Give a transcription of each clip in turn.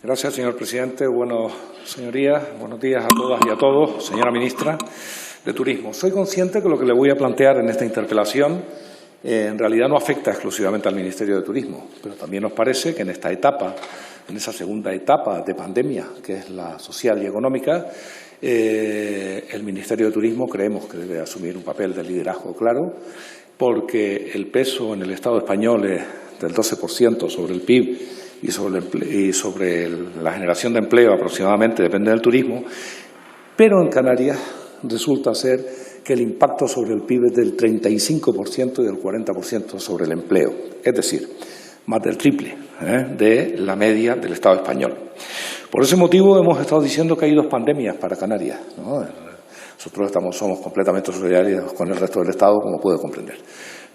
Gracias, señor presidente. Bueno, señorías, buenos días a todas y a todos. Señora ministra de Turismo, soy consciente que lo que le voy a plantear en esta interpelación en realidad no afecta exclusivamente al Ministerio de Turismo, pero también nos parece que en esta etapa, en esa segunda etapa de pandemia, que es la social y económica, el Ministerio de Turismo creemos que debe asumir un papel de liderazgo claro, porque el peso en el Estado español es del 12% sobre el PIB y sobre la generación de empleo aproximadamente depende del turismo, pero en Canarias resulta ser que el impacto sobre el PIB es del 35% y del 40% sobre el empleo, es decir, más del triple de la media del Estado español. Por ese motivo hemos estado diciendo que hay dos pandemias para Canarias, ¿no? Nosotros somos completamente solidarios con el resto del Estado, como puede comprender.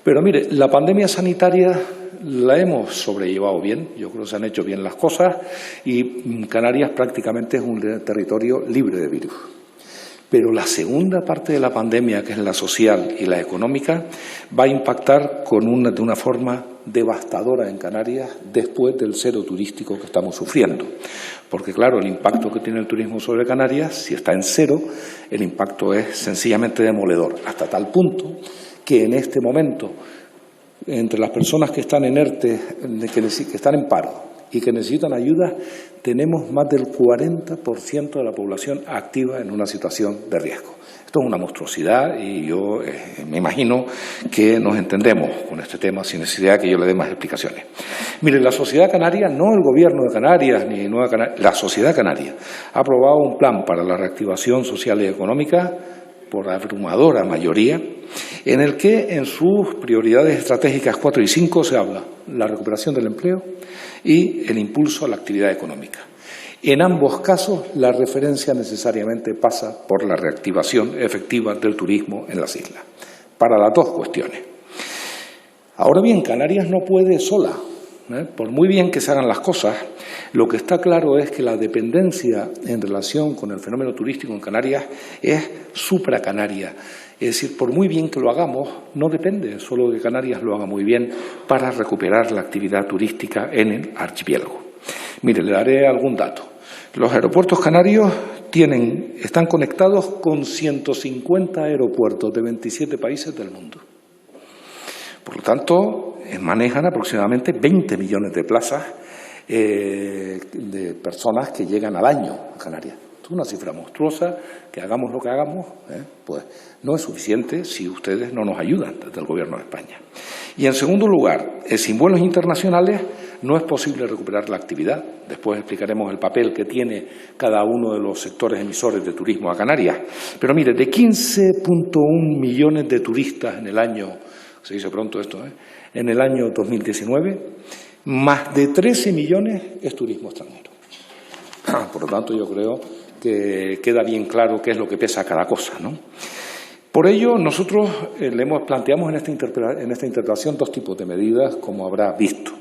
Pero mire, la pandemia sanitaria la hemos sobrellevado bien, yo creo que se han hecho bien las cosas y Canarias prácticamente es un territorio libre de virus. Pero la segunda parte de la pandemia, que es la social y la económica, va a impactar de una forma devastadora en Canarias después del cero turístico que estamos sufriendo. Porque, claro, el impacto que tiene el turismo sobre Canarias, si está en cero, el impacto es sencillamente demoledor, hasta tal punto que en este momento, entre las personas que están en ERTE, que están en paro y que necesitan ayuda, tenemos más del 40% de la población activa en una situación de riesgo. Esto es una monstruosidad y yo me imagino que nos entendemos con este tema sin necesidad de que yo le dé más explicaciones. Mire, la sociedad canaria, no el Gobierno de Canarias ni Nueva Canarias, la sociedad canaria ha aprobado un plan para la reactivación social y económica por abrumadora mayoría, en el que en sus prioridades estratégicas 4 y 5 se habla la recuperación del empleo y el impulso a la actividad económica. En ambos casos, la referencia necesariamente pasa por la reactivación efectiva del turismo en las islas, para las dos cuestiones. Ahora bien, Canarias no puede sola. Por muy bien que se hagan las cosas, lo que está claro es que la dependencia en relación con el fenómeno turístico en Canarias es supracanaria. Es decir, por muy bien que lo hagamos, no depende solo de que Canarias lo haga muy bien para recuperar la actividad turística en el archipiélago. Mire, le daré algún dato. Los aeropuertos canarios están conectados con 150 aeropuertos de 27 países del mundo. Por lo tanto, manejan aproximadamente 20 millones de plazas de personas que llegan al año a Canarias. Es una cifra monstruosa, que hagamos lo que hagamos, pues no es suficiente si ustedes no nos ayudan desde el Gobierno de España. Y en segundo lugar, sin vuelos internacionales no es posible recuperar la actividad. Después explicaremos el papel que tiene cada uno de los sectores emisores de turismo a Canarias. Pero mire, de 15,1 millones de turistas en el año, se dice pronto esto, en el año 2019, más de 13 millones es turismo extranjero. Por lo tanto, yo creo que queda bien claro qué es lo que pesa cada cosa, ¿no? Por ello, nosotros planteamos en esta interpelación dos tipos de medidas, como habrá visto.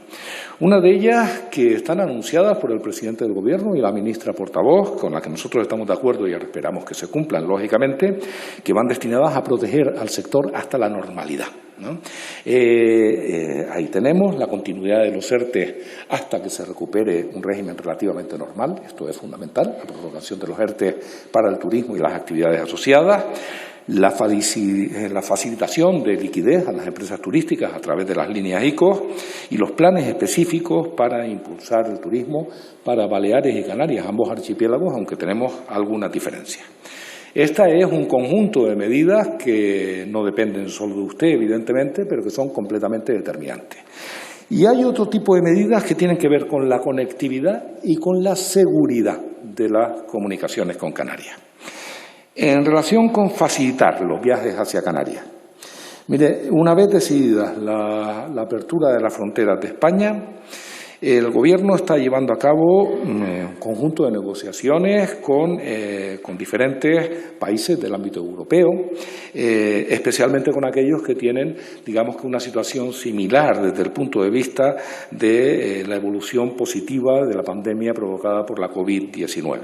Una de ellas que están anunciadas por el presidente del Gobierno y la ministra portavoz, con la que nosotros estamos de acuerdo y esperamos que se cumplan, lógicamente, que van destinadas a proteger al sector hasta la normalidad, ¿no? Ahí tenemos la continuidad de los ERTE hasta que se recupere un régimen relativamente normal. Esto es fundamental, la prorrogación de los ERTE para el turismo y las actividades asociadas. La facilitación de liquidez a las empresas turísticas a través de las líneas ICO y los planes específicos para impulsar el turismo para Baleares y Canarias, ambos archipiélagos, aunque tenemos algunas diferencias. Esta es un conjunto de medidas que no dependen solo de usted, evidentemente, pero que son completamente determinantes. Y hay otro tipo de medidas que tienen que ver con la conectividad y con la seguridad de las comunicaciones con Canarias. En relación con facilitar los viajes hacia Canarias, mire, una vez decidida la apertura de las fronteras de España, el Gobierno está llevando a cabo un conjunto de negociaciones con diferentes países del ámbito europeo, especialmente con aquellos que tienen, digamos que una situación similar desde el punto de vista de la evolución positiva de la pandemia provocada por la COVID-19.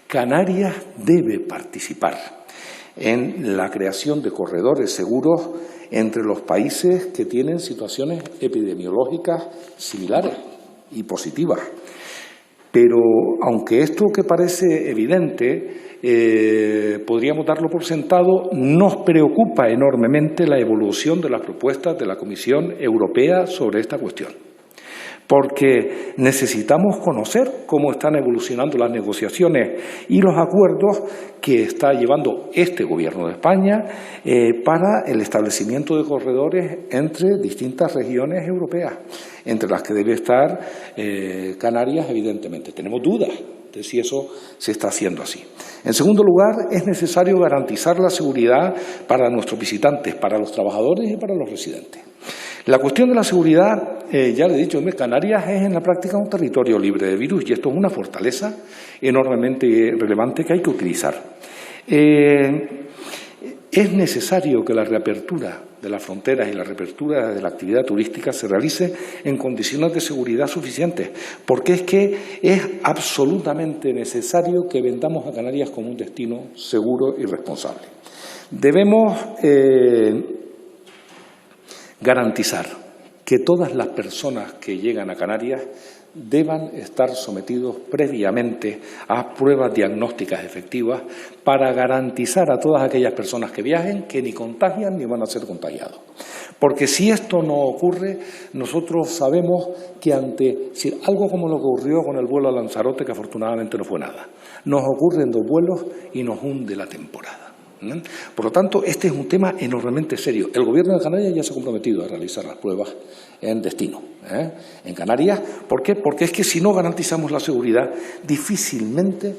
Canarias debe participar en la creación de corredores seguros entre los países que tienen situaciones epidemiológicas similares y positivas. Pero, aunque esto que parece evidente, podríamos darlo por sentado, nos preocupa enormemente la evolución de las propuestas de la Comisión Europea sobre esta cuestión. Porque necesitamos conocer cómo están evolucionando las negociaciones y los acuerdos que está llevando este Gobierno de España para el establecimiento de corredores entre distintas regiones europeas, entre las que debe estar Canarias, evidentemente. Tenemos dudas de si eso se está haciendo así. En segundo lugar, es necesario garantizar la seguridad para nuestros visitantes, para los trabajadores y para los residentes. La cuestión de la seguridad, ya le he dicho, Canarias es en la práctica un territorio libre de virus y esto es una fortaleza enormemente relevante que hay que utilizar. Es necesario que la reapertura de las fronteras y la reapertura de la actividad turística se realice en condiciones de seguridad suficientes, porque es que es absolutamente necesario que vendamos a Canarias como un destino seguro y responsable. Debemos garantizar que todas las personas que llegan a Canarias deban estar sometidos previamente a pruebas diagnósticas efectivas para garantizar a todas aquellas personas que viajen que ni contagian ni van a ser contagiados. Porque si esto no ocurre, nosotros sabemos que ante algo como lo que ocurrió con el vuelo a Lanzarote, que afortunadamente no fue nada, nos ocurren 2 vuelos y nos hunde la temporada. Por lo tanto, este es un tema enormemente serio. El Gobierno de Canarias ya se ha comprometido a realizar las pruebas en destino, en Canarias. ¿Por qué? Porque es que si no garantizamos la seguridad, difícilmente,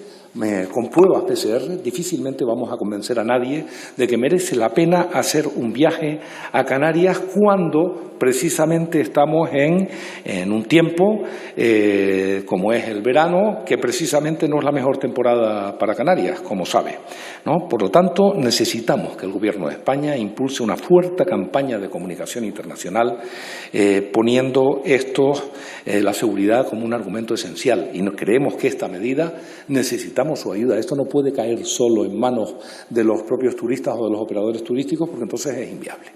con pruebas PCR, difícilmente vamos a convencer a nadie de que merece la pena hacer un viaje a Canarias cuando precisamente estamos en un tiempo como es el verano, que precisamente no es la mejor temporada para Canarias, como sabe, ¿no? Por lo tanto, necesitamos que el Gobierno de España impulse una fuerte campaña de comunicación internacional poniendo la seguridad como un argumento esencial. Y creemos que esta medida necesitamos su ayuda. Esto no puede caer solo en manos de los propios turistas o de los operadores turísticos, porque entonces es inviable.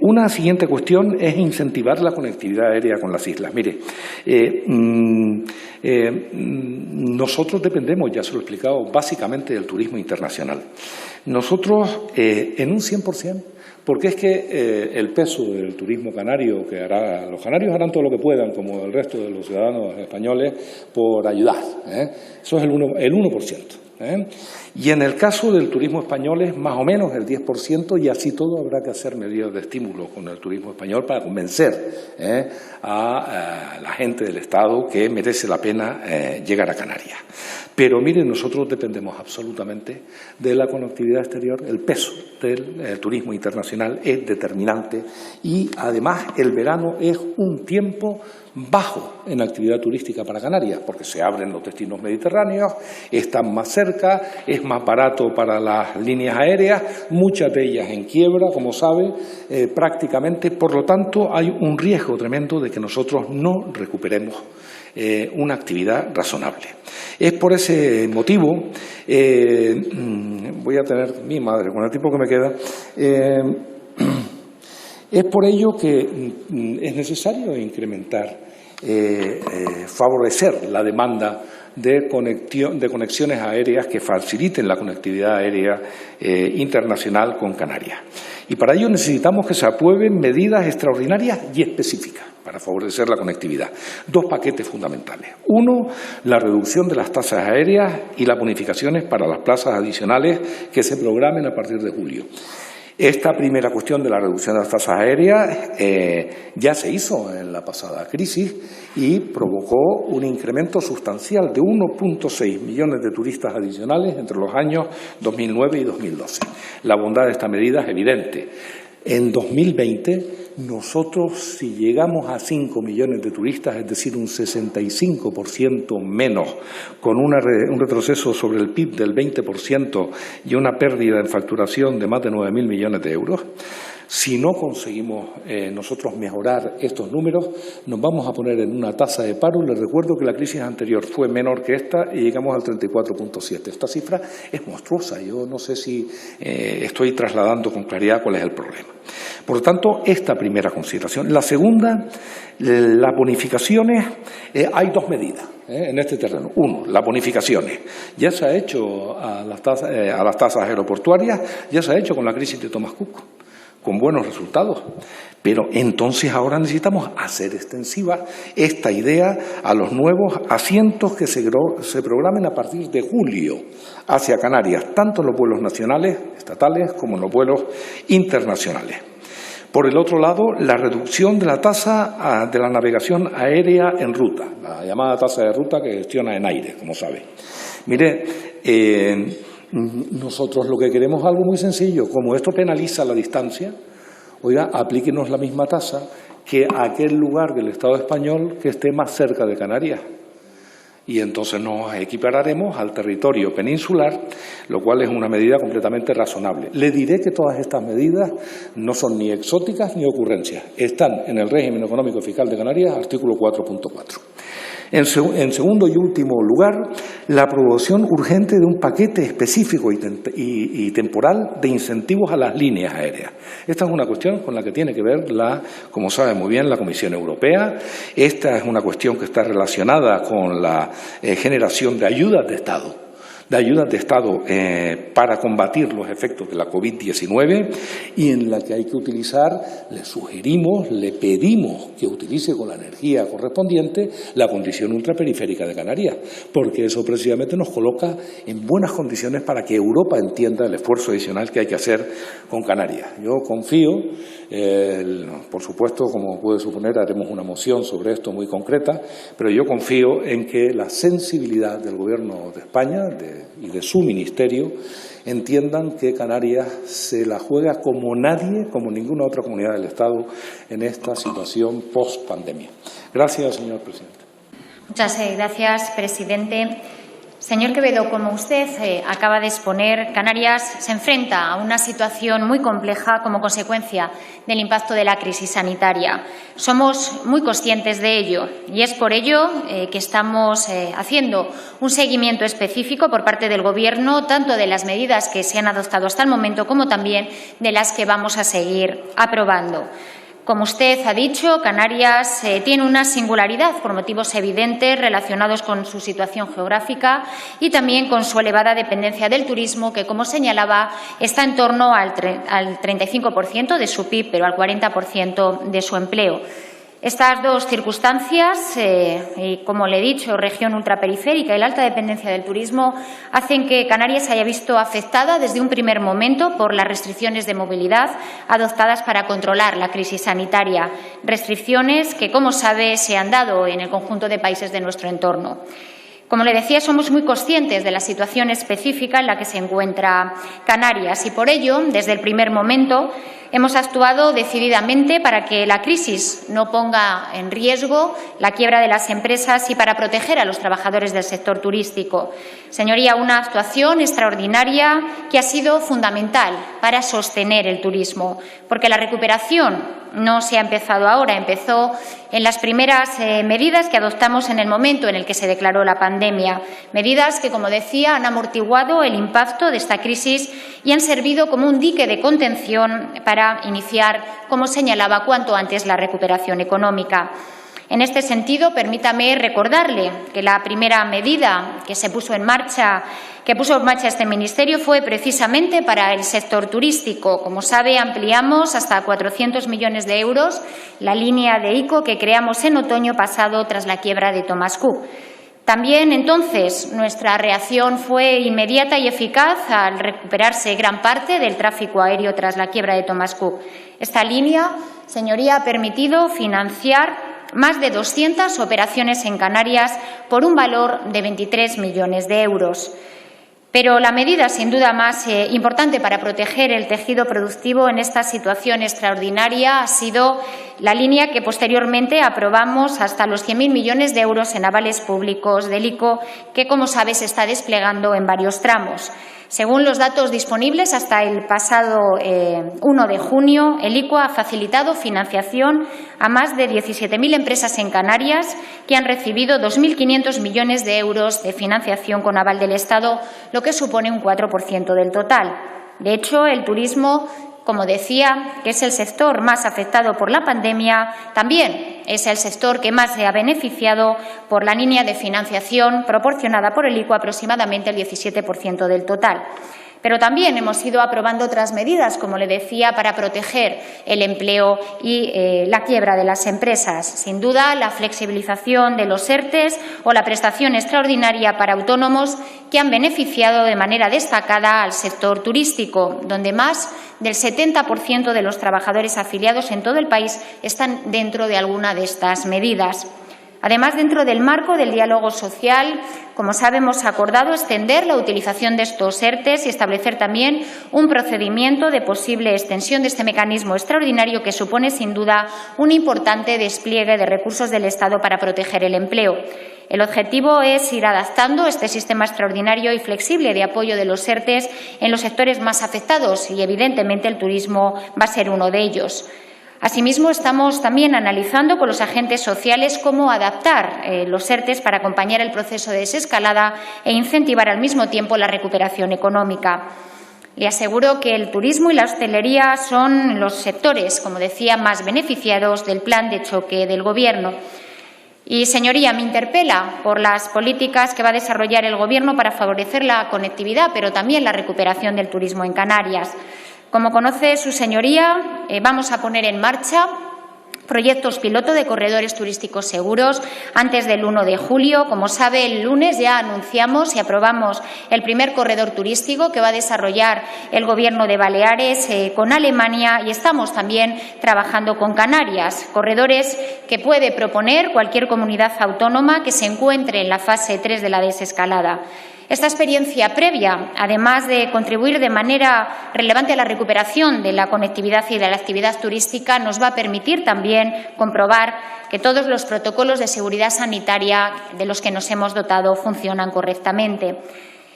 Una siguiente cuestión es incentivar la conectividad aérea con las islas. Mire, nosotros dependemos, ya se lo he explicado, básicamente del turismo internacional. Nosotros, en un 100%, porque es que el peso del turismo canario los canarios harán todo lo que puedan, como el resto de los ciudadanos españoles, por ayudar. Eso es el 1%. Y en el caso del turismo español es más o menos el 10%, y así todo habrá que hacer medidas de estímulo con el turismo español para convencer a la gente del Estado que merece la pena llegar a Canarias. Pero miren, nosotros dependemos absolutamente de la conectividad exterior. El peso del turismo internacional es determinante y además el verano es un tiempo bajo en actividad turística para Canarias, porque se abren los destinos mediterráneos, están más cerca, es más barato para las líneas aéreas, muchas de ellas en quiebra, como sabe, prácticamente. Por lo tanto, hay un riesgo tremendo de que nosotros no recuperemos una actividad razonable. Es por ese motivo, voy a tener mi madre con el tiempo que me queda, es por ello que es necesario incrementar, favorecer la demanda de conexiones aéreas que faciliten la conectividad aérea internacional con Canarias. Y para ello necesitamos que se aprueben medidas extraordinarias y específicas para favorecer la conectividad. 2 paquetes fundamentales. Uno, la reducción de las tasas aéreas y las bonificaciones para las plazas adicionales que se programen a partir de julio. Esta primera cuestión de la reducción de las tasas aéreas ya se hizo en la pasada crisis y provocó un incremento sustancial de 1,6 millones de turistas adicionales entre los años 2009 y 2012. La bondad de esta medida es evidente. En 2020, nosotros, si llegamos a 5 millones de turistas, es decir, un 65% menos, con un retroceso sobre el PIB del 20% y una pérdida en facturación de más de 9.000 millones de euros, Si no conseguimos nosotros mejorar estos números, nos vamos a poner en una tasa de paro. Les recuerdo que la crisis anterior fue menor que esta y llegamos al 34,7. Esta cifra es monstruosa. Yo no sé si estoy trasladando con claridad cuál es el problema. Por lo tanto, esta primera consideración. La segunda, las bonificaciones. Hay dos medidas en este terreno. Uno, las bonificaciones. Ya se ha hecho a las tasas aeroportuarias, ya se ha hecho con la crisis de Thomas Cook, con buenos resultados. Pero entonces ahora necesitamos hacer extensiva esta idea a los nuevos asientos que se programen a partir de julio hacia Canarias, tanto en los vuelos nacionales, estatales, como en los vuelos internacionales. Por el otro lado, la reducción de la tasa de la navegación aérea en ruta, la llamada tasa de ruta que gestiona ENAIRE, como sabe. Mire, nosotros lo que queremos es algo muy sencillo. Como esto penaliza la distancia, oiga, aplíquenos la misma tasa que a aquel lugar del Estado español que esté más cerca de Canarias. Y entonces nos equipararemos al territorio peninsular, lo cual es una medida completamente razonable. Le diré que todas estas medidas no son ni exóticas ni ocurrencias. Están en el régimen económico fiscal de Canarias, artículo 4.4. En segundo y último lugar, la aprobación urgente de un paquete específico y temporal de incentivos a las líneas aéreas. Esta es una cuestión con la que tiene que ver, como sabe muy bien, la Comisión Europea. Esta es una cuestión que está relacionada con la generación de ayudas de Estado. Para combatir los efectos de la COVID-19 y en la que hay que utilizar, le pedimos que utilice con la energía correspondiente la condición ultraperiférica de Canarias, porque eso precisamente nos coloca en buenas condiciones para que Europa entienda el esfuerzo adicional que hay que hacer con Canarias. Yo confío, por supuesto, como puede suponer, haremos una moción sobre esto muy concreta, pero yo confío en que la sensibilidad del Gobierno de España y de su Ministerio entiendan que Canarias se la juega como nadie, como ninguna otra comunidad del Estado en esta situación post-pandemia. Gracias, señor presidente. Muchas gracias, presidente. Señor Quevedo, como usted acaba de exponer, Canarias se enfrenta a una situación muy compleja como consecuencia del impacto de la crisis sanitaria. Somos muy conscientes de ello y es por ello que estamos haciendo un seguimiento específico por parte del Gobierno, tanto de las medidas que se han adoptado hasta el momento como también de las que vamos a seguir aprobando. Como usted ha dicho, Canarias tiene una singularidad por motivos evidentes relacionados con su situación geográfica y también con su elevada dependencia del turismo, que, como señalaba, está en torno al 35% de su PIB, pero al 40% de su empleo. Estas dos circunstancias, como le he dicho, región ultraperiférica y la alta dependencia del turismo, hacen que Canarias se haya visto afectada desde un primer momento por las restricciones de movilidad adoptadas para controlar la crisis sanitaria, restricciones que, como sabe, se han dado en el conjunto de países de nuestro entorno. Como le decía, somos muy conscientes de la situación específica en la que se encuentra Canarias y, por ello, desde el primer momento, hemos actuado decididamente para que la crisis no ponga en riesgo la quiebra de las empresas y para proteger a los trabajadores del sector turístico. Señoría, una actuación extraordinaria que ha sido fundamental para sostener el turismo, porque la recuperación no se ha empezado ahora, empezó en las primeras medidas que adoptamos en el momento en el que se declaró la pandemia. Medidas que, como decía, han amortiguado el impacto de esta crisis y han servido como un dique de contención para iniciar, como señalaba, cuanto antes la recuperación económica. En este sentido, permítame recordarle que la primera medida que puso en marcha este Ministerio fue precisamente para el sector turístico. Como sabe, ampliamos hasta 400 millones de euros la línea de ICO que creamos en otoño pasado tras la quiebra de Thomas Cook. También, entonces, nuestra reacción fue inmediata y eficaz al recuperarse gran parte del tráfico aéreo tras la quiebra de Thomas Cook. Esta línea, señoría, ha permitido financiar más de 200 operaciones en Canarias por un valor de 23 millones de euros. Pero la medida, sin duda, más importante para proteger el tejido productivo en esta situación extraordinaria ha sido la línea que posteriormente aprobamos hasta los 100.000 millones de euros en avales públicos del ICO, que, como sabe, se está desplegando en varios tramos. Según los datos disponibles hasta el pasado 1 de junio, el ICOA ha facilitado financiación a más de 17.000 empresas en Canarias que han recibido 2.500 millones de euros de financiación con aval del Estado, lo que supone un 4% del total. De hecho, el turismo, como decía, que es el sector más afectado por la pandemia, también es el sector que más se ha beneficiado por la línea de financiación proporcionada por el ICO, aproximadamente el 17% del total. Pero también hemos ido aprobando otras medidas, como le decía, para proteger el empleo y la quiebra de las empresas. Sin duda, la flexibilización de los ERTEs o la prestación extraordinaria para autónomos que han beneficiado de manera destacada al sector turístico, donde más del 70% de los trabajadores afiliados en todo el país están dentro de alguna de estas medidas. Además, dentro del marco del diálogo social, como sabe, hemos acordado extender la utilización de estos ERTEs y establecer también un procedimiento de posible extensión de este mecanismo extraordinario que supone, sin duda, un importante despliegue de recursos del Estado para proteger el empleo. El objetivo es ir adaptando este sistema extraordinario y flexible de apoyo de los ERTEs en los sectores más afectados y, evidentemente, el turismo va a ser uno de ellos. Asimismo, estamos también analizando con los agentes sociales cómo adaptar los ERTEs para acompañar el proceso de desescalada e incentivar al mismo tiempo la recuperación económica. Le aseguro que el turismo y la hostelería son los sectores, como decía, más beneficiados del plan de choque del Gobierno. Y, señoría, me interpela por las políticas que va a desarrollar el Gobierno para favorecer la conectividad, pero también la recuperación del turismo en Canarias. Como conoce su señoría, vamos a poner en marcha proyectos piloto de corredores turísticos seguros antes del 1 de julio. Como sabe, el lunes ya anunciamos y aprobamos el primer corredor turístico que va a desarrollar el Gobierno de Baleares con Alemania, y estamos también trabajando con Canarias, corredores que puede proponer cualquier comunidad autónoma que se encuentre en la fase 3 de la desescalada. Esta experiencia previa, además de contribuir de manera relevante a la recuperación de la conectividad y de la actividad turística, nos va a permitir también comprobar que todos los protocolos de seguridad sanitaria de los que nos hemos dotado funcionan correctamente.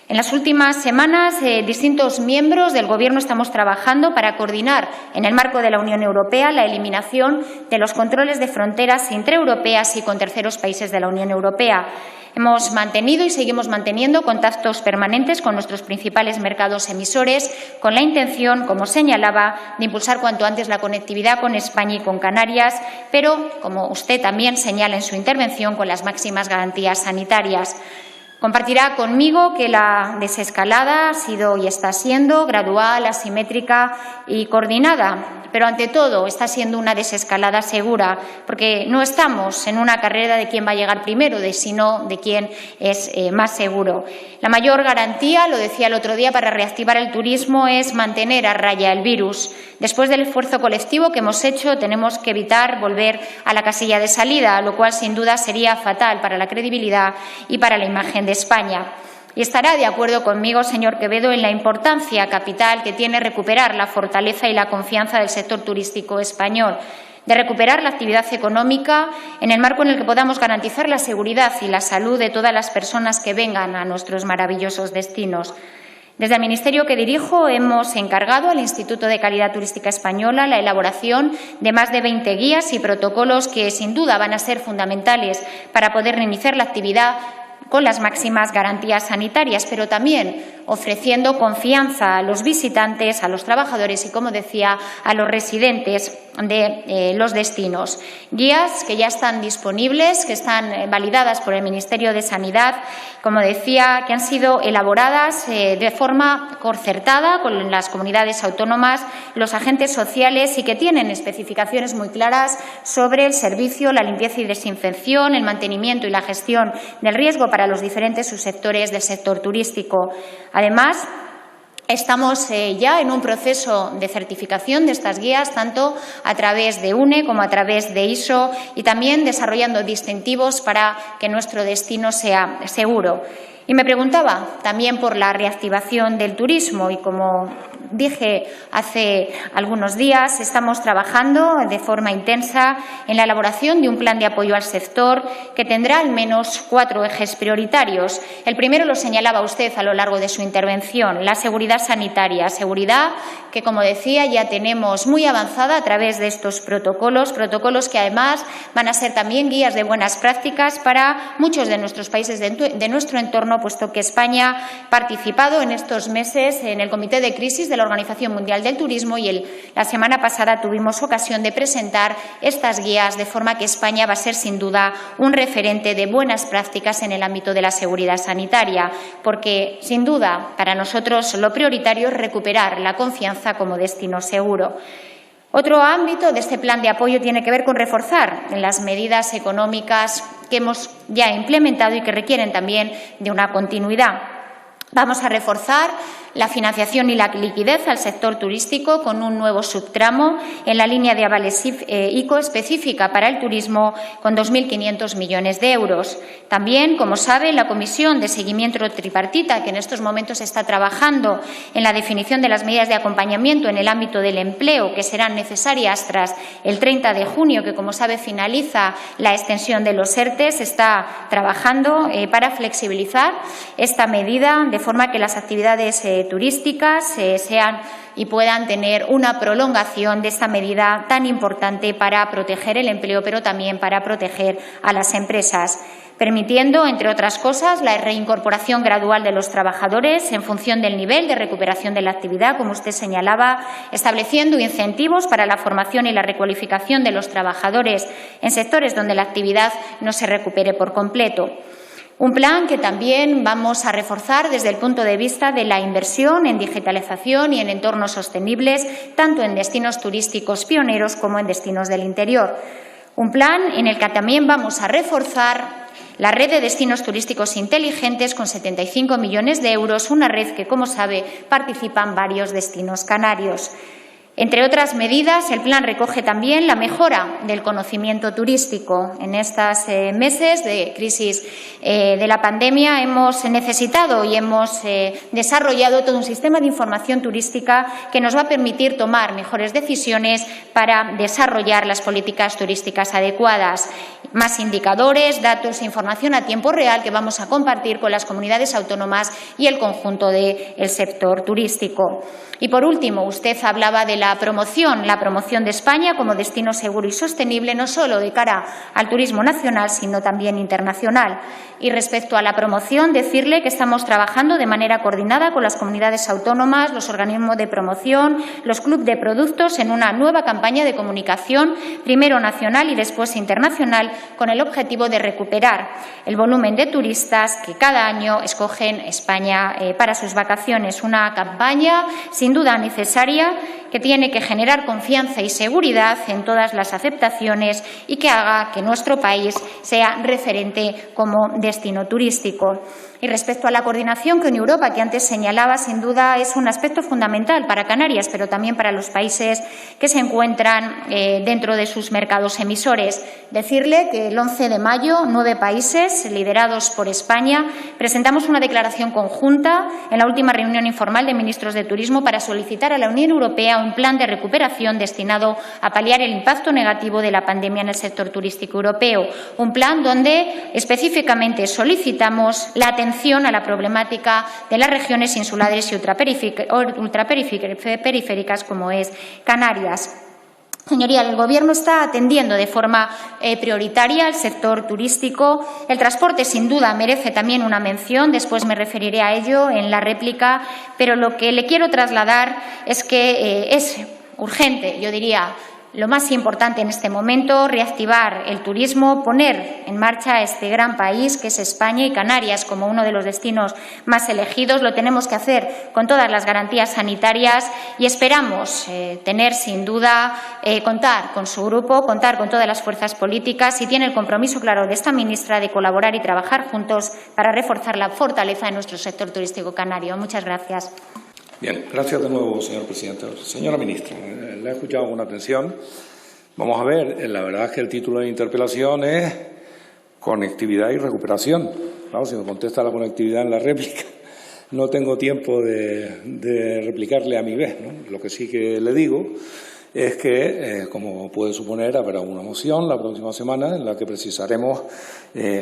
En las últimas semanas, distintos miembros del Gobierno estamos trabajando para coordinar, en el marco de la Unión Europea, la eliminación de los controles de fronteras intraeuropeas y con terceros países de la Unión Europea. Hemos mantenido y seguimos manteniendo contactos permanentes con nuestros principales mercados emisores, con la intención, como señalaba, de impulsar cuanto antes la conectividad con España y con Canarias, pero, como usted también señala en su intervención, con las máximas garantías sanitarias. Compartirá conmigo que la desescalada ha sido y está siendo gradual, asimétrica y coordinada, pero ante todo está siendo una desescalada segura, porque no estamos en una carrera de quién va a llegar primero, sino de quién es más seguro. La mayor garantía, lo decía el otro día, para reactivar el turismo es mantener a raya el virus. Después del esfuerzo colectivo que hemos hecho, tenemos que evitar volver a la casilla de salida, lo cual sin duda sería fatal para la credibilidad y para la imagen de España. Y estará de acuerdo conmigo, señor Quevedo, en la importancia capital que tiene recuperar la fortaleza y la confianza del sector turístico español, de recuperar la actividad económica en el marco en el que podamos garantizar la seguridad y la salud de todas las personas que vengan a nuestros maravillosos destinos. Desde el Ministerio que dirijo hemos encargado al Instituto de Calidad Turística Española la elaboración de más de 20 guías y protocolos que, sin duda, van a ser fundamentales para poder reiniciar la actividad con las máximas garantías sanitarias, pero también ofreciendo confianza a los visitantes, a los trabajadores y, como decía, a los residentes de los destinos. Guías que ya están disponibles, que están validadas por el Ministerio de Sanidad, como decía, que han sido elaboradas de forma concertada con las comunidades autónomas, los agentes sociales, y que tienen especificaciones muy claras sobre el servicio, la limpieza y desinfección, el mantenimiento y la gestión del riesgo para los diferentes subsectores del sector turístico. Además, estamos ya en un proceso de certificación de estas guías, tanto a través de UNE como a través de ISO, y también desarrollando distintivos para que nuestro destino sea seguro. Y me preguntaba también por la reactivación del turismo, y como dije hace algunos días, estamos trabajando de forma intensa en la elaboración de un plan de apoyo al sector que tendrá al menos 4 ejes prioritarios. El primero lo señalaba usted a lo largo de su intervención, la seguridad sanitaria. Seguridad que, como decía, ya tenemos muy avanzada a través de estos protocolos que además van a ser también guías de buenas prácticas para muchos de nuestros países de nuestro entorno, puesto que España ha participado en estos meses en el Comité de Crisis de la Organización Mundial del Turismo y la semana pasada tuvimos ocasión de presentar estas guías, de forma que España va a ser sin duda un referente de buenas prácticas en el ámbito de la seguridad sanitaria, porque sin duda para nosotros lo prioritario es recuperar la confianza como destino seguro. Otro ámbito de este plan de apoyo tiene que ver con reforzar las medidas económicas que hemos ya implementado y que requieren también de una continuidad. Vamos a reforzar la financiación y la liquidez al sector turístico con un nuevo subtramo en la línea de avales ICO específica para el turismo con 2.500 millones de euros. También, como sabe, la Comisión de Seguimiento Tripartita, que en estos momentos está trabajando en la definición de las medidas de acompañamiento en el ámbito del empleo que serán necesarias tras el 30 de junio, que, como sabe, finaliza la extensión de los ERTEs, está trabajando para flexibilizar esta medida de forma que las actividades turísticas sean y puedan tener una prolongación de esta medida tan importante para proteger el empleo, pero también para proteger a las empresas, permitiendo, entre otras cosas, la reincorporación gradual de los trabajadores en función del nivel de recuperación de la actividad, como usted señalaba, estableciendo incentivos para la formación y la recualificación de los trabajadores en sectores donde la actividad no se recupere por completo. Un plan que también vamos a reforzar desde el punto de vista de la inversión en digitalización y en entornos sostenibles, tanto en destinos turísticos pioneros como en destinos del interior. Un plan en el que también vamos a reforzar la red de destinos turísticos inteligentes con 75 millones de euros, una red que, como sabe, participan varios destinos canarios. Entre otras medidas, el plan recoge también la mejora del conocimiento turístico. En estos meses de crisis de la pandemia hemos necesitado y hemos desarrollado todo un sistema de información turística que nos va a permitir tomar mejores decisiones para desarrollar las políticas turísticas adecuadas. Más indicadores, datos e información a tiempo real que vamos a compartir con las comunidades autónomas y el conjunto del sector turístico. Y, por último, usted hablaba de la promoción de España como destino seguro y sostenible, no solo de cara al turismo nacional, sino también internacional. Y respecto a la promoción, decirle que estamos trabajando de manera coordinada con las comunidades autónomas, los organismos de promoción, los clubes de productos en una nueva campaña de comunicación, primero nacional y después internacional, con el objetivo de recuperar el volumen de turistas que cada año escogen España para sus vacaciones. Una campaña sin duda necesaria que tiene que generar confianza y seguridad en todas las aceptaciones y que haga que nuestro país sea referente como destino turístico. Y respecto a la coordinación con Europa, que antes señalaba, sin duda es un aspecto fundamental para Canarias, pero también para los países que se encuentran dentro de sus mercados emisores. Decirle que el 11 de mayo 9 países, liderados por España, presentamos una declaración conjunta en la última reunión informal de ministros de Turismo para solicitar a la Unión Europea un plan de recuperación destinado a paliar el impacto negativo de la pandemia en el sector turístico europeo. Un plan donde específicamente solicitamos la atención a la problemática de las regiones insulares y ultraperiféricas como es Canarias. Señoría, el Gobierno está atendiendo de forma prioritaria al sector turístico. El transporte, sin duda, merece también una mención. Después me referiré a ello en la réplica. Pero lo que le quiero trasladar es que es urgente, yo diría, lo más importante en este momento, reactivar el turismo, poner en marcha este gran país que es España y Canarias como uno de los destinos más elegidos. Lo tenemos que hacer con todas las garantías sanitarias y esperamos tener, sin duda, contar con su grupo, contar con todas las fuerzas políticas y tiene el compromiso claro de esta ministra de colaborar y trabajar juntos para reforzar la fortaleza de nuestro sector turístico canario. Muchas gracias. Bien, gracias de nuevo, señor presidente. Señora ministra, la he escuchado con atención. Vamos a ver, la verdad es que el título de la interpelación es conectividad y recuperación. Claro, si me contesta la conectividad en la réplica, no tengo tiempo de replicarle a mi vez, ¿no? Lo que sí que le digo es que, como puede suponer, habrá una moción la próxima semana en la que precisaremos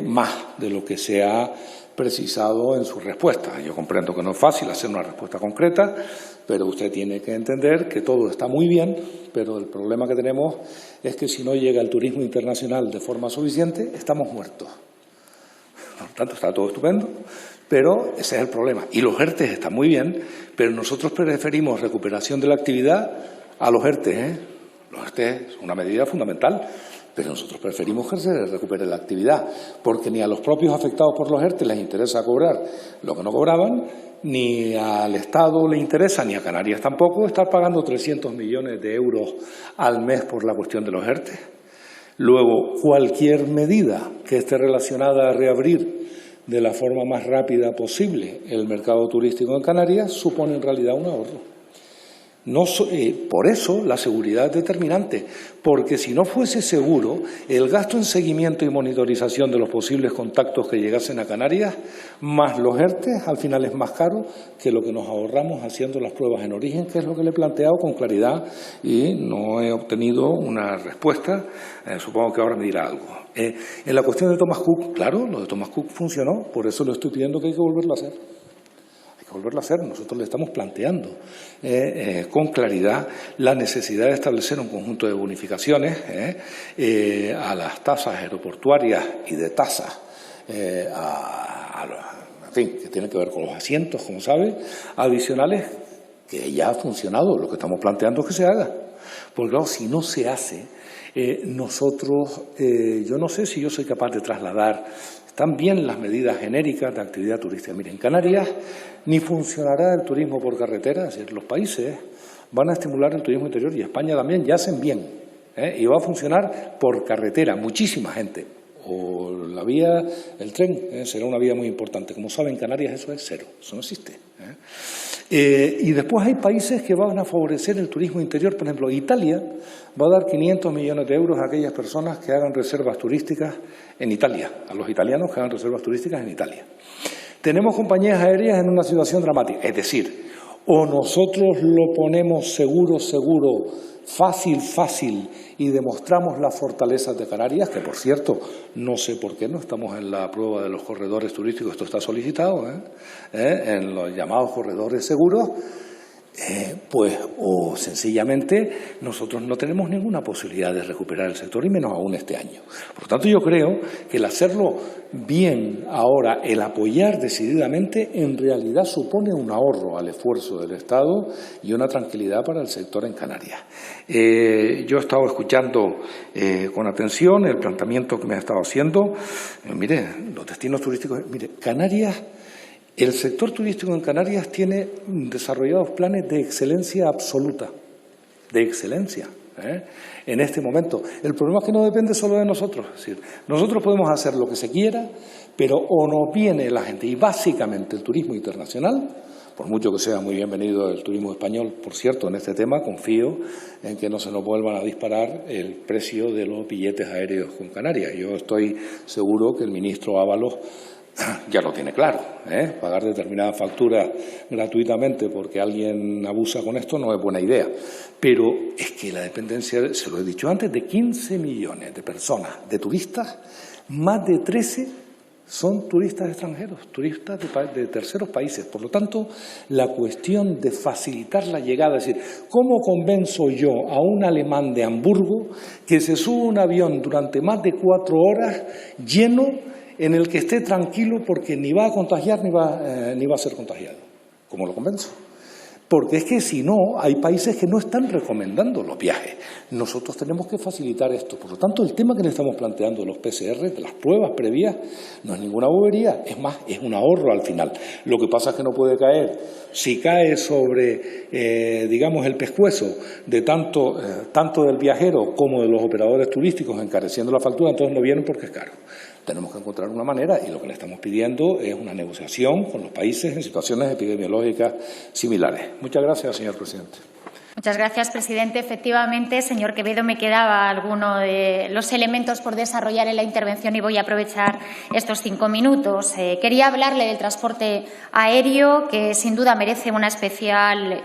más de lo que se ha precisado en su respuesta. Yo comprendo que no es fácil hacer una respuesta concreta, pero usted tiene que entender que todo está muy bien, pero el problema que tenemos es que si no llega el turismo internacional de forma suficiente, estamos muertos. Por lo tanto, está todo estupendo, pero ese es el problema. Y los ERTE están muy bien, pero nosotros preferimos recuperación de la actividad a los ERTE. Los ERTE son una medida fundamental, pero nosotros preferimos que se recupere la actividad, porque ni a los propios afectados por los ERTE les interesa cobrar lo que no cobraban, ni al Estado le interesa, ni a Canarias tampoco, estar pagando 300 millones de euros al mes por la cuestión de los ERTE. Luego, cualquier medida que esté relacionada a reabrir de la forma más rápida posible el mercado turístico en Canarias supone en realidad un ahorro. Por eso la seguridad es determinante, porque si no fuese seguro, el gasto en seguimiento y monitorización de los posibles contactos que llegasen a Canarias, más los ERTE, al final es más caro que lo que nos ahorramos haciendo las pruebas en origen, que es lo que le he planteado con claridad y no he obtenido una respuesta. Supongo que ahora me dirá algo. En la cuestión de Thomas Cook, claro, lo de Thomas Cook funcionó, por eso le estoy pidiendo que hay que volverlo a hacer. Volverlo a hacer. Nosotros le estamos planteando con claridad la necesidad de establecer un conjunto de bonificaciones a las tasas aeroportuarias y de tasas, en fin, que tienen que ver con los asientos, como sabe, adicionales, que ya ha funcionado. Lo que estamos planteando es que se haga. Porque claro, si no se hace, nosotros, yo no sé si yo soy capaz de trasladar también las medidas genéricas de actividad turística. Miren, en Canarias ni funcionará el turismo por carretera, es decir, los países van a estimular el turismo interior y España también, ya hacen bien, y va a funcionar por carretera, muchísima gente. O la vía, el tren, será una vía muy importante. Como saben, en Canarias eso es cero, eso no existe. Y después hay países que van a favorecer el turismo interior. Por ejemplo, Italia va a dar 500 millones de euros a aquellas personas que hagan reservas turísticas en Italia, a los italianos que hagan reservas turísticas en Italia. Tenemos compañías aéreas en una situación dramática, es decir, o nosotros lo ponemos seguro, fácil, y demostramos las fortalezas de Canarias, que por cierto, no sé por qué no estamos en la prueba de los corredores turísticos, esto está solicitado, en los llamados corredores seguros, pues o sencillamente nosotros no tenemos ninguna posibilidad de recuperar el sector y menos aún este año. Por lo tanto, yo creo que el hacerlo bien ahora, el apoyar decididamente, en realidad supone un ahorro al esfuerzo del Estado y una tranquilidad para el sector en Canarias. Yo he estado escuchando con atención el planteamiento que me ha estado haciendo. Mire, los destinos turísticos, mire, Canarias. El sector turístico en Canarias tiene desarrollados planes de excelencia absoluta, de excelencia, en este momento. El problema es que no depende solo de nosotros. Es decir, nosotros podemos hacer lo que se quiera, pero o nos viene la gente, y básicamente el turismo internacional, por mucho que sea muy bienvenido el turismo español, por cierto, en este tema confío en que no se nos vuelvan a disparar el precio de los billetes aéreos con Canarias. Yo estoy seguro que el ministro Ábalos ya lo tiene claro, pagar determinadas facturas gratuitamente porque alguien abusa con esto no es buena idea. Pero es que la dependencia, se lo he dicho antes, de 15 millones de personas, de turistas, más de 13 son turistas extranjeros, turistas de terceros países. Por lo tanto, la cuestión de facilitar la llegada, es decir, ¿cómo convenzo yo a un alemán de Hamburgo que se suba a un avión durante más de 4 horas lleno en el que esté tranquilo porque ni va a contagiar ni va a ser contagiado? ¿Cómo lo convenzo? Porque es que si no, hay países que no están recomendando los viajes. Nosotros tenemos que facilitar esto. Por lo tanto, el tema que le estamos planteando de los PCR, de las pruebas previas, no es ninguna bobería, es más, es un ahorro al final. Lo que pasa es que no puede caer. Si cae sobre, digamos, el pescuezo de tanto del viajero como de los operadores turísticos encareciendo la factura, entonces no vienen porque es caro. Tenemos que encontrar una manera y lo que le estamos pidiendo es una negociación con los países en situaciones epidemiológicas similares. Muchas gracias, señor presidente. Muchas gracias, presidente. Efectivamente, señor Quevedo, me quedaba alguno de los elementos por desarrollar en la intervención y voy a aprovechar estos 5 minutos. Quería hablarle del transporte aéreo, que sin duda merece una especial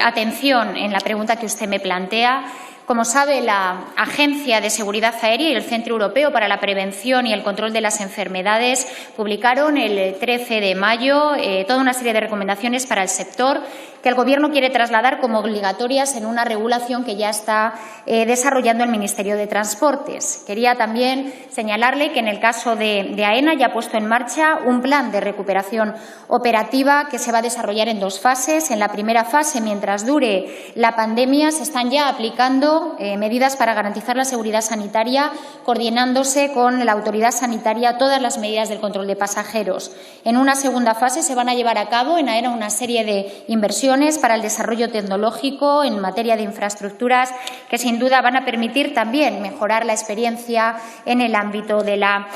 atención en la pregunta que usted me plantea. Como sabe, la Agencia de Seguridad Aérea y el Centro Europeo para la Prevención y el Control de las Enfermedades publicaron el 13 de mayo toda una serie de recomendaciones para el sector que el Gobierno quiere trasladar como obligatorias en una regulación que ya está desarrollando el Ministerio de Transportes. Quería también señalarle que en el caso de AENA ya ha puesto en marcha un plan de recuperación operativa que se va a desarrollar en 2 fases. En la primera fase, mientras dure la pandemia, se están ya aplicando medidas para garantizar la seguridad sanitaria, coordinándose con la autoridad sanitaria todas las medidas del control de pasajeros. En una segunda fase se van a llevar a cabo en AENA una serie de inversiones para el desarrollo tecnológico en materia de infraestructuras que sin duda van a permitir también mejorar la experiencia en el ámbito de la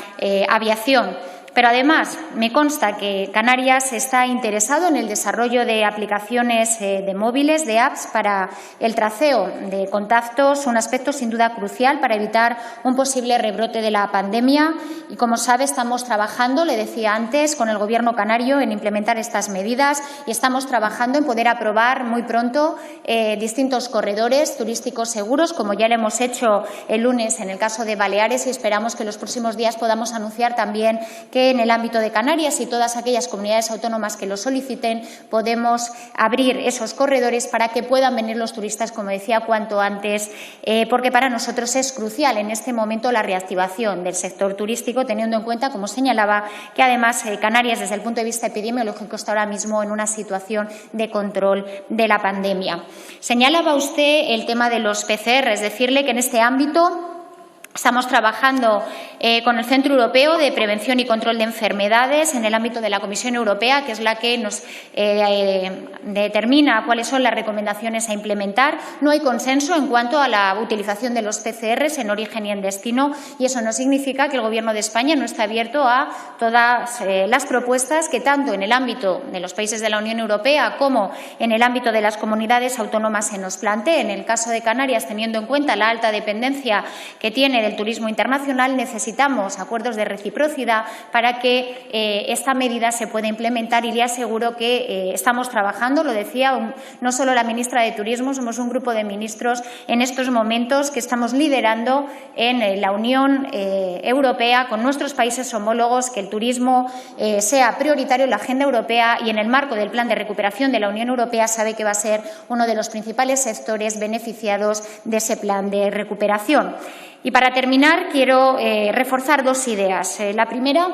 aviación. Pero además me consta que Canarias está interesado en el desarrollo de aplicaciones de móviles, de apps para el traceo de contactos, un aspecto sin duda crucial para evitar un posible rebrote de la pandemia. Y como sabe, estamos trabajando, le decía antes, con el Gobierno canario en implementar estas medidas y estamos trabajando en poder aprobar muy pronto distintos corredores turísticos seguros, como ya lo hemos hecho el lunes en el caso de Baleares, y esperamos que en los próximos días podamos anunciar también que en el ámbito de Canarias y todas aquellas comunidades autónomas que lo soliciten podemos abrir esos corredores para que puedan venir los turistas, como decía, cuanto antes, porque para nosotros es crucial en este momento la reactivación del sector turístico, teniendo en cuenta, como señalaba, que además Canarias, desde el punto de vista epidemiológico, está ahora mismo en una situación de control de la pandemia. Señalaba usted el tema de los PCR, es decirle que en este ámbito estamos trabajando con el Centro Europeo de Prevención y Control de Enfermedades en el ámbito de la Comisión Europea, que es la que nos determina cuáles son las recomendaciones a implementar. No hay consenso en cuanto a la utilización de los PCRs en origen y en destino, y eso no significa que el Gobierno de España no esté abierto a todas las propuestas que tanto en el ámbito de los países de la Unión Europea como en el ámbito de las comunidades autónomas se nos planteen. En el caso de Canarias, teniendo en cuenta la alta dependencia que tiene del turismo internacional, necesitamos acuerdos de reciprocidad para que esta medida se pueda implementar, y le aseguro que estamos trabajando, lo decía no solo la ministra de Turismo, somos un grupo de ministros en estos momentos que estamos liderando en la Unión Europea con nuestros países homólogos que el turismo sea prioritario en la agenda europea, y en el marco del plan de recuperación de la Unión Europea sabe que va a ser uno de los principales sectores beneficiados de ese plan de recuperación. Y para terminar, quiero reforzar 2 ideas. La primera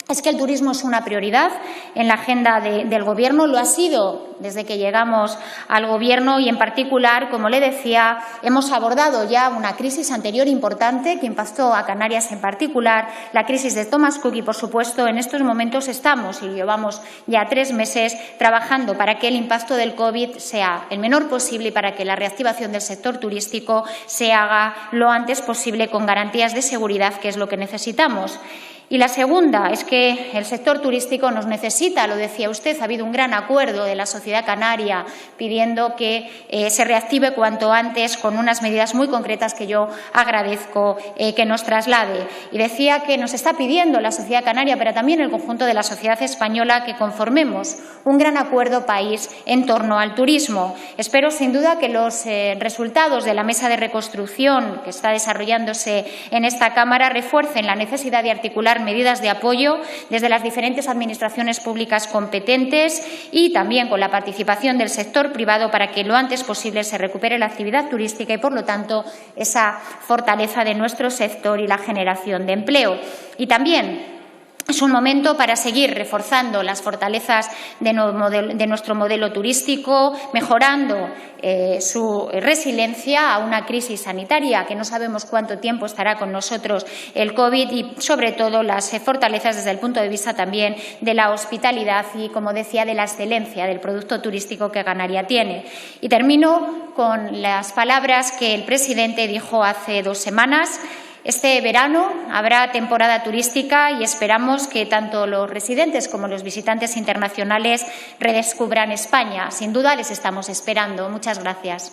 es que el turismo es una prioridad en la agenda del Gobierno. Lo ha sido desde que llegamos al Gobierno y, en particular, como le decía, hemos abordado ya una crisis anterior importante que impactó a Canarias en particular, la crisis de Thomas Cook, y, por supuesto, en estos momentos estamos, y llevamos ya 3 meses, trabajando para que el impacto del COVID sea el menor posible y para que la reactivación del sector turístico se haga lo antes posible con garantías de seguridad, que es lo que necesitamos. Y la segunda es que el sector turístico nos necesita, lo decía usted, ha habido un gran acuerdo de la sociedad canaria pidiendo que se reactive cuanto antes con unas medidas muy concretas que yo agradezco que nos traslade. Y decía que nos está pidiendo la sociedad canaria, pero también el conjunto de la sociedad española, que conformemos un gran acuerdo país en torno al turismo. Espero, sin duda, que los resultados de la mesa de reconstrucción que está desarrollándose en esta Cámara refuercen la necesidad de articular medidas de apoyo desde las diferentes administraciones públicas competentes y también con la participación del sector privado para que lo antes posible se recupere la actividad turística y, por lo tanto, esa fortaleza de nuestro sector y la generación de empleo. Y también es un momento para seguir reforzando las fortalezas de nuestro modelo turístico, mejorando su resiliencia a una crisis sanitaria que no sabemos cuánto tiempo estará con nosotros el COVID, y, sobre todo, las fortalezas desde el punto de vista también de la hospitalidad y, como decía, de la excelencia del producto turístico que Canarias tiene. Y termino con las palabras que el presidente dijo hace 2 semanas. Este verano habrá temporada turística y esperamos que tanto los residentes como los visitantes internacionales redescubran España. Sin duda les estamos esperando. Muchas gracias.